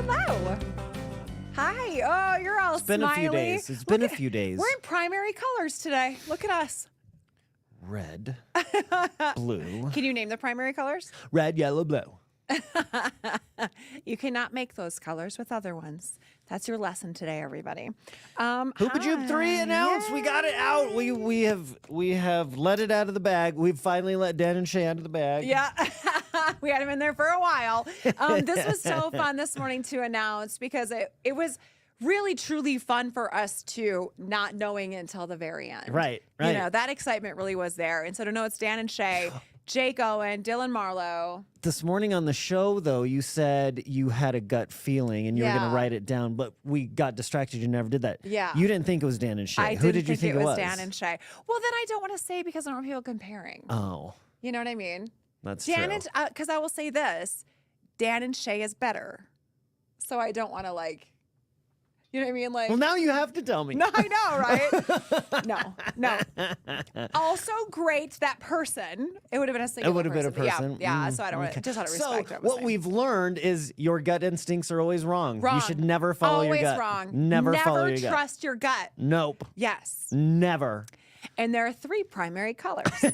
Hello. Hi. Oh, you're all It's been smiley. a few days. It's been a few days. We're in primary colors today. Look at us. Red, blue. Can you name the primary colors? Red, yellow, blue. You cannot make those colors with other ones. That's your lesson today, everybody. Hoopa Joop 3 announced. We got it out. We have let it out of the bag. We've finally let Dan and Shay out of the bag. Yeah. We had him in there for a while. This was so fun this morning to announce because it was really, truly fun for us too, not knowing until the very end. Right. You know, that excitement really was there. And so to know it's Dan and Shay, Jake Owen, Dylan Marlowe. This morning on the show, though, you said you had a gut feeling and you were going to write it down, but we got distracted. You never did that. Yeah. You didn't think it was Dan and Shay. Who did you think it was? Dan and Shay. Well, then I don't want to say because I don't want people comparing. Oh. You know what I mean? That's Dan true. and because I will say this, Dan and Shay is better. So I don't want to you know what I mean? Well, now you have to tell me. No, I know, right? No. Also great, that person. It would have been a single It would have been a person. Yeah, so I don't want to, just out of respect. So what we've learned is your gut instincts are always wrong. You should never follow your gut. Always wrong. Never follow your gut. Never trust your gut. Nope. Yes. Never. And there are 3 primary colors. So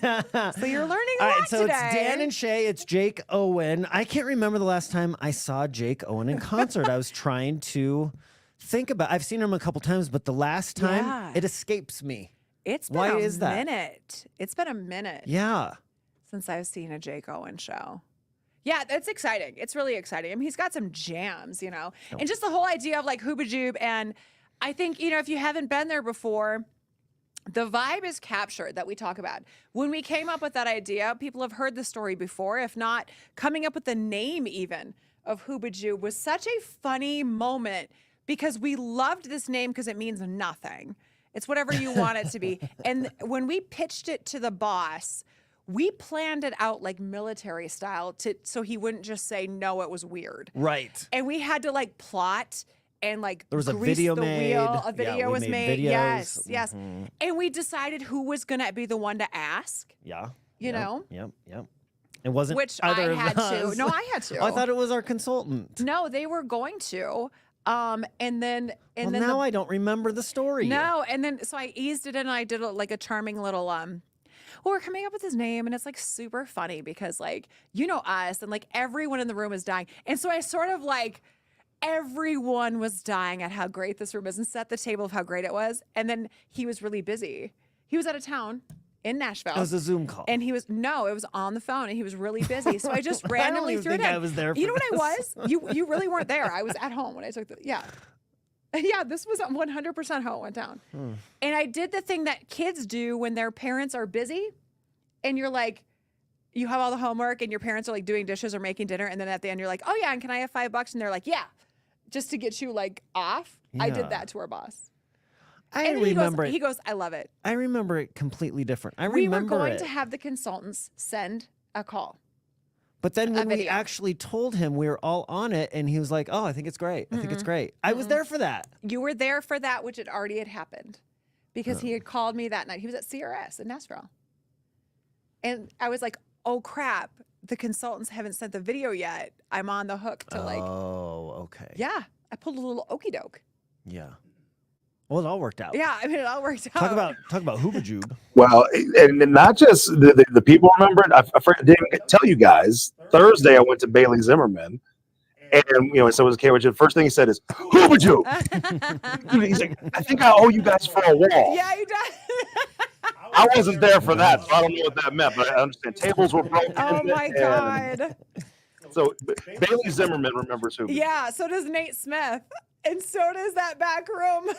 you're learning a All lot right, so today. it's Dan and Shay. It's Jake Owen. I can't remember the last time I saw Jake Owen in concert. I was trying to think about. I've seen him a couple times, but the last time it escapes me. It's been a minute. It's been a minute. Yeah. Since I've seen a Jake Owen show. Yeah, it's exciting. It's really exciting. I mean, he's got some jams, you know, and just the whole idea of Hooba Joob. And I think, if you haven't been there before, the vibe is captured that we talk about. When we came up with that idea, people have heard the story before. If not, coming up with the name even of Hooba Joob was such a funny moment because we loved this name because it means nothing. It's whatever you want it to be. And when we pitched it to the boss, we planned it out like military style so he wouldn't just say, no, it was weird. Right. And we had to plot and there was a grease video the made. wheel. A video was made. Videos. Yes. And we decided who was going to be the one to ask. Yeah. You know? Yep. It wasn't Which either I had of us. to. No, I had to. Oh, I thought it was our consultant. No, they were going to. And then now I don't remember the story. No, and then so I eased it in and I did a charming little well, we're coming up with his name and it's super funny because us and everyone in the room is dying. And so I sort of everyone was dying at how great this room is and set the table of how great it was. And then he was really busy. He was out of town in Nashville. It was a Zoom call. And it was on the phone and he was really busy. So I just randomly threw it in. I was there for you know what I was? You really weren't there. I was at home when I took yeah, this was 100% how it went down. And I did the thing that kids do when their parents are busy and you're you have all the homework and your parents are doing dishes or making dinner. And then at the end, you're oh yeah, and can I have $5? And they're yeah, just to get you off. Yeah. I did that to our boss. I remember it. He goes, I love it. I remember it completely different. We were going to have the consultants send a call. But then when we actually told him we were all on it and he was oh, I think it's great. I think it's great. I was there for that. You were there for that, which already had happened because he had called me that night. He was at CRS in Nashville. And I was oh crap, the consultants haven't sent the video yet. I'm on the hook to Oh, okay. Yeah, I pulled a little okey doke. Yeah. Well, it all worked out. Yeah, I mean, it all worked out. Talk about Hooba Joob. Well, and not just the people remember it. I didn't tell you guys. Thursday, I went to Bailey Zimmerman, and so it was okay. The first thing he said is Hooba Joob. He's I think I owe you guys for a wall. Yeah, you did. I wasn't there for that, so I don't know what that meant, but I understand tables were broken. Oh my God. So Bailey Zimmerman remembers Hooba. Yeah, so does Nate Smith. And so does that back room.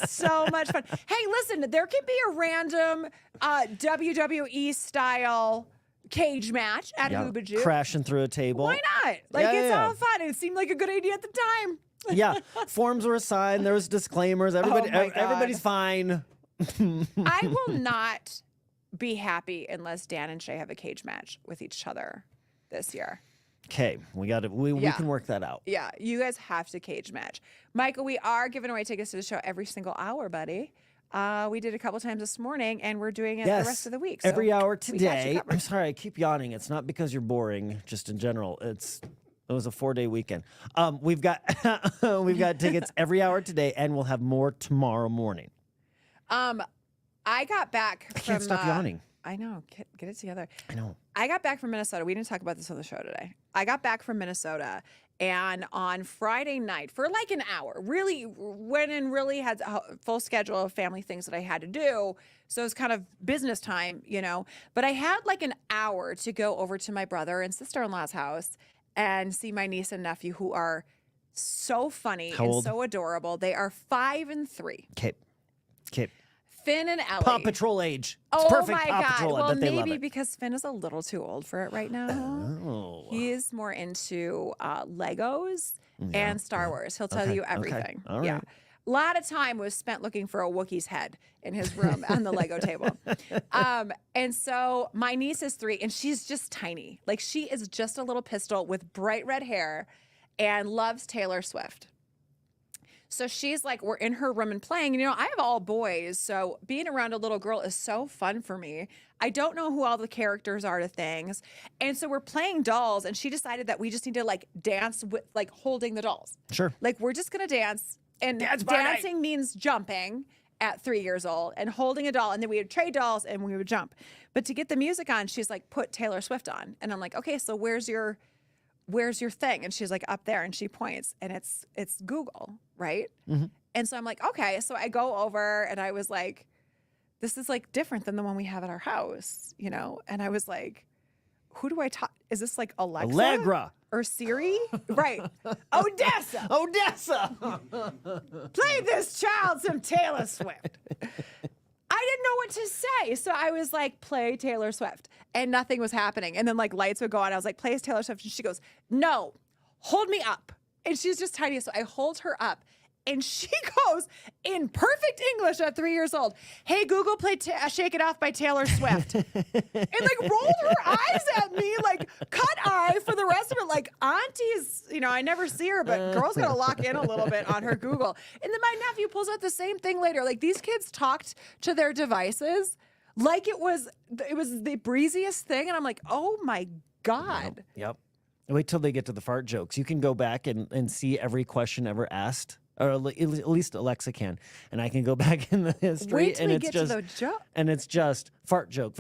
So much fun. Hey, listen, there can be a random WWE style cage match at Hooba Joob. Crashing through a table. Why not? It's all fun. It seemed like a good idea at the time. Yeah. Forms were assigned. There was disclaimers. Everybody's fine. I will not be happy unless Dan and Shay have a cage match with each other this year. Okay, we got it. We can work that out. Yeah, you guys have to cage match. Michael, we are giving away tickets to the show every single hour, buddy. We did a couple times this morning, and we're doing it the rest of the week. Every hour today. I'm sorry, I keep yawning. It's not because you're boring, just in general. It's It was a 4-day weekend. We've got we've got tickets every hour today, and we'll have more tomorrow morning. I got back I can't stop yawning. I know. Get it together. I know. I got back from Minnesota. We didn't talk about this on the show today. I got back from Minnesota, and on Friday night, for like an hour, really went and really had a full schedule of family things that I had to do. So it was kind of business time, you know. But I had like an hour to go over to my brother and sister-in-law's house and see my niece and nephew, who are so funny How and old? so adorable. They are 5 and 3. Okay. Finn and Ellie. Paw Patrol age. It's Oh perfect my Paw God. Patrol. I Well, bet they love maybe it. because Finn is a little too old for it right now. Oh. He's more into Legos Yeah, and Star Wars. He'll tell Okay, you okay. everything. All Yeah. right. A lot of time was spent looking for a Wookiee's head in his room on the Lego table. And so my niece is 3, and she's just tiny. Like, she is just a little pistol with bright red hair and loves Taylor Swift. So she's like, we're in her room and playing. And, you know, I have all boys, so being around a little girl is so fun for me. I don't know who all the characters are to things. And so we're playing dolls, and she decided that we just need to, like, dance with, like, holding the dolls. Sure. Like, we're just going to dance. And Dance party. dancing means jumping at 3 years old and holding a doll. And then we would trade dolls and we would jump. But to get the music on, she's like, put Taylor Swift on. And I'm like, okay, so where's your thing? And she's like, up there. And she points, and it's Google, right? Mm-hmm. And so I'm like, okay. So I go over, and I was like, this is like different than the one we have at our house, you know? And I was like, who do I talk? Is this like Alexa? Allegra. Or Siri? Right. Odessa. Odessa. Play this child some Taylor Swift. I didn't know what to say. So I was like, play Taylor Swift. And nothing was happening. And then like lights would go on. I was like, play Taylor Swift. And she goes, no, hold me up. And she's just tiny. So I hold her up. And she goes in perfect English at 3 years old, hey, Google, play Shake It Off by Taylor Swift. And like rolled her eyes at me, like cut eye for the rest of it. Like auntie's, you know, I never see her, but girl's got to lock in a little bit on her Google. And then my nephew pulls out the same thing later. Like these kids talked to their devices like it was the breeziest thing. And I'm like, oh my God. Yep. Wait till they get to the fart jokes. You can go back and see every question ever asked. Or at least Alexa can, and I can go back in the history, Wait till and we it's get just to the joke. and it's just fart joke.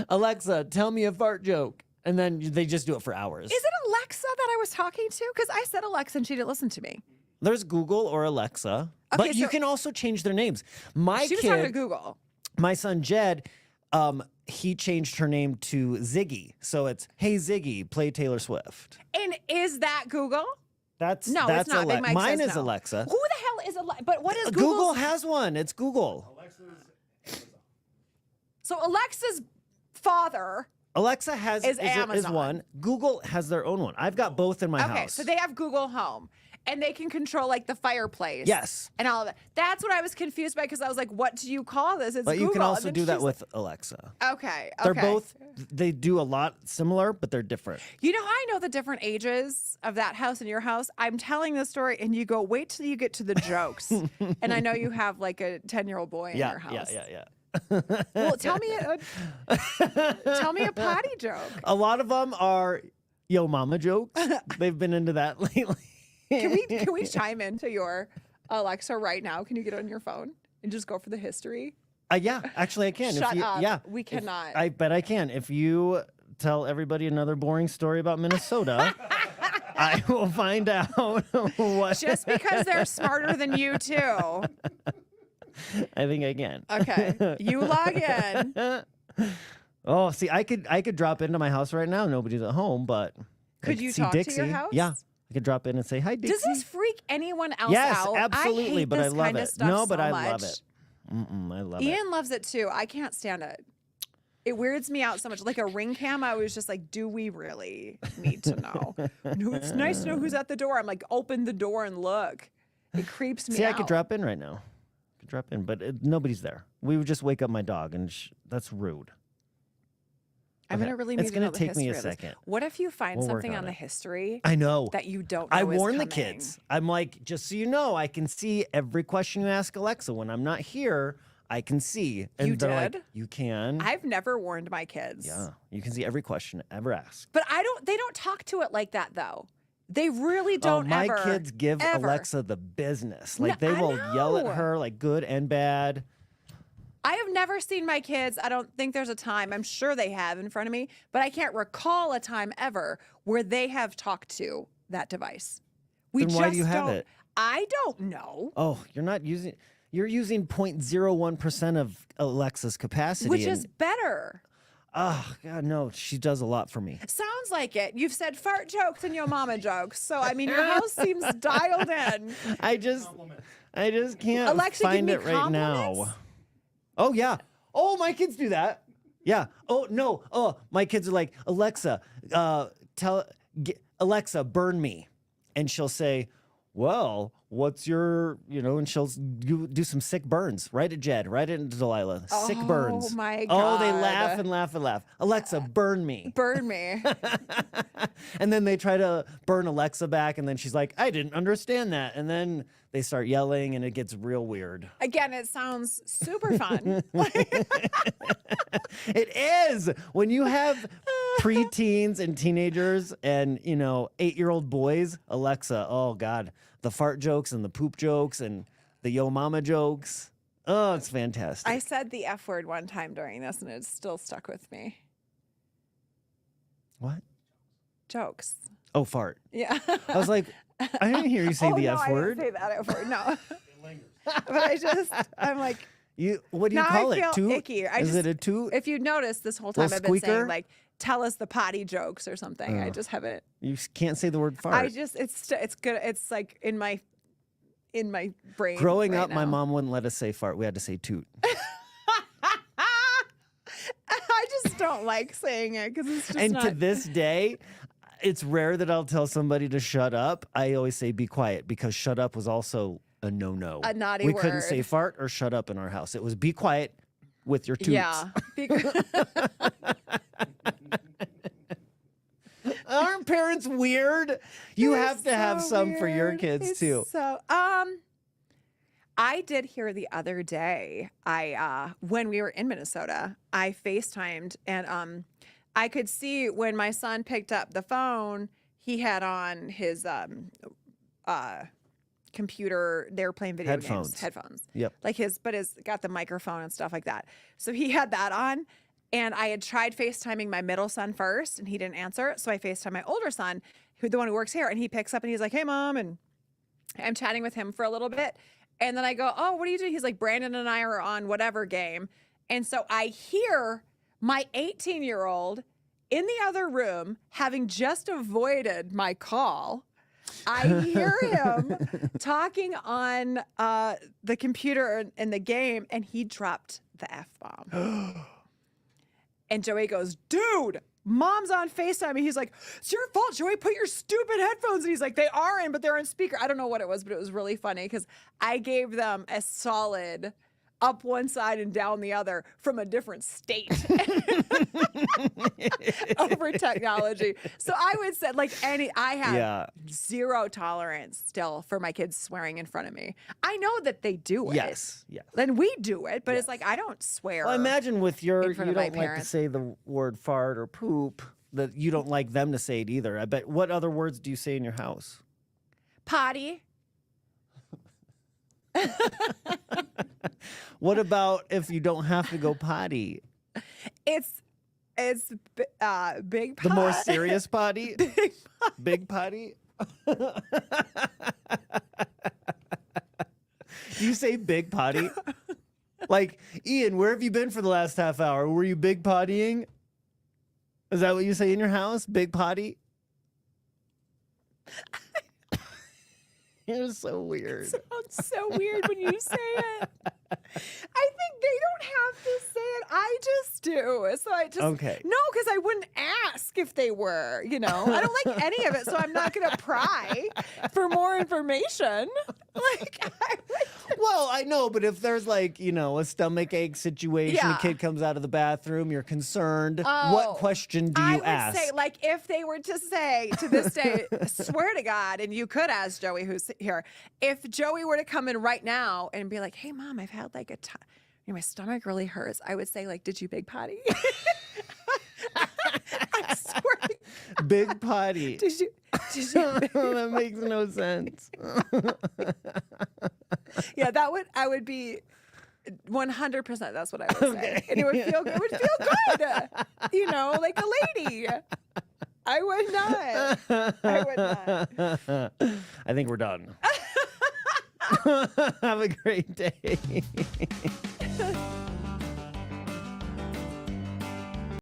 Alexa, tell me a fart joke, and then they just do it for hours. Is it Alexa that I was talking to? Because I said Alexa and she didn't listen to me. There's Google or Alexa, but you so- can also change their names. My She was talking to kid, Google. my son Jed, he changed her name to Ziggy, so it's hey Ziggy, play Taylor Swift. And is that Google? That's No, that's it's not. Big Mike Mine says is no. Alexa. Who the hell is Alexa? But what is Google Google's? has one. It's Google. So Alexa's father. Alexa is Amazon. one. Google has their own one. I've got both in my Okay, house. so they have Google Home, and they can control like the fireplace. Yes. And all of that. That's what I was confused by because I was like, "What do you call this?" It's But Google. you can And also then do that she's with Alexa. like, Okay. They're both, they do a lot similar, but they're different. You know how I know the different ages of that house and your house? I'm telling the story, and you go, "Wait till you get to the jokes." And I know you have like a 10-year-old boy in your house. Yeah. Well, tell me a potty joke. A lot of them are yo mama jokes. They've been into that lately. Can we chime into your Alexa right now? Can you get on your phone and just go for the history? Yeah, actually I can. Shut up. Yeah, We cannot. I bet I can. If you tell everybody another boring story about Minnesota, I will find out what. Just because they're smarter than you too. I think I can. Okay. You log in. Oh, see, I could drop into my house right now. Nobody's at home, but I Could you see talk Dixie. to your house? Yeah, I could drop in and say hi, Dixie. Does this freak anyone else Yes, out? absolutely, I hate but I this love kind it. Of stuff No, but so I much. love it. I love it. Ian loves it too. I can't stand it. It weirds me out so much. Like a ring cam, I was just like, do we really need to know? No, it's nice to know who's at the door. I'm like, open the door and look. It creeps me See, out. I could drop in right now. I could drop in, but nobody's there. We would just wake up my dog, and that's rude. I'm Okay. gonna really It's need to gonna know the take me a history of this. second. What if you find We'll work something on on the it. history I know. that you don't know I is warn the coming? kids. I'm like, just so you know, I can see every question you ask Alexa. When I'm not here, I can see. And You they're like, did? you can. I've never warned my kids. Yeah, you can see every question ever asked. But they don't talk to it like that though. They really don't my ever. kids give ever. Alexa the business. Like they I will yell at know. her like good and bad. I have never seen my kids. I don't think there's a time. I'm sure they have in front of me, but I can't recall a time ever where they have talked to that device. Then why do you have don't. it? I don't know. Oh, you're using 0.01% of Alexa's capacity. Which is better. Oh, God, no. She does a lot for me. Sounds like it. You've said fart jokes and yo mama jokes. So, I mean, your house seems dialed in. I just can't Alexa, find give it me right compliments? now. Oh, yeah. Oh, my kids do that. Yeah. Oh, no. Oh, my kids are like, Alexa, Alexa, burn me. And she'll say, well, what's your, and she'll do some sick burns right at Jed, right into Delilah. Sick burns. Oh, my Oh, they God. laugh and laugh and laugh. Alexa, burn me. Burn me. And then they try to burn Alexa back. And then she's like, I didn't understand that. And then they start yelling and it gets real weird. Again, it sounds super fun. It is. When you have preteens and teenagers and, 8-year-old boys, Alexa, oh God, the fart jokes and the poop jokes and the yo mama jokes. Oh, it's fantastic. I said the F word one time during this and it's still stuck with me. What? Jokes. Oh, fart. Yeah. I was like, I didn't hear you say the F I word. didn't say that F word. No. But I'm like, What do you now call I it? feel Toot? icky. Is it a toot? If you notice, this whole time Little I've been saying squeaker? like, tell us the potty jokes or something. I just haven't. You can't say the word fart. It's good. It's like in my brain. Growing right up, my now. mom wouldn't let us say fart. We had to say toot. I just don't like saying it because it's just And not. to this day, it's rare that I'll tell somebody to shut up. I always say be quiet because shut up was also a no-no. A naughty We couldn't say word. fart or shut up in our house. It was be quiet with your toots. Yeah. Aren't parents weird? You have to have so some for your weird. kids It's too. So, I did hear the other day. When we were in Minnesota, I FaceTimed and I could see when my son picked up the phone, he had on his computer. They were playing video Headphones. games. Headphones. Yep. Like got the microphone and stuff like that. So he had that on. And I had tried FaceTiming my middle son first, and he didn't answer. So I FaceTime my older son, the one who works here, and he picks up and he's like, "Hey, Mom," and I'm chatting with him for a little bit. And then I go, "Oh, what are you doing?" He's like, "Brandon and I are on whatever game." And so I hear my 18-year-old in the other room, having just avoided my call. I hear him talking on the computer in the game, and he dropped the F-bomb. And Joey goes, "Dude, Mom's on FaceTime." And he's like, "It's your fault, Joey. Put your stupid headphones." And he's like, "They are in, but they're on speaker." I don't know what it was, but it was really funny because I gave them a solid up one side and down the other from a different state over technology. So I would say, I have zero tolerance still for my kids swearing in front of me. I know that they do it. Yes. And we do it, but it's like, I don't swear. Well, imagine with you in front don't of my like to parents. say the word fart or poop, that you don't like them to say it either. I bet. What other words do you say in your house? Potty. What about if you don't have to go potty? It's big pot. The more serious potty? Big potty? You say big potty? Like, Ian, where have you been for the last half hour? Were you big pottying? Is that what you say in your house? Big potty? You're so weird. It sounds so weird when you say it. I think they don't have to say it. I just do. So I just Okay. No, because I wouldn't ask if they were. I don't like any of it, so I'm not going to pry for more information. Well, I know, but if there's a stomach ache situation, Yeah. a kid comes out of the bathroom, you're concerned. Oh, What question do you I would ask? say, if they were to say to this day, swear to God, and you could ask Joey, who's here, if Joey were to come in right now and be like, "Hey, Mom, I've had my stomach really hurts," I would say, "Did you big potty?" I swear. Big potty. Did you? That makes no sense. Yeah, I would be 100%. That's what I would say. And it would feel good. You know, like a lady. I would not. I think we're done. Have a great day.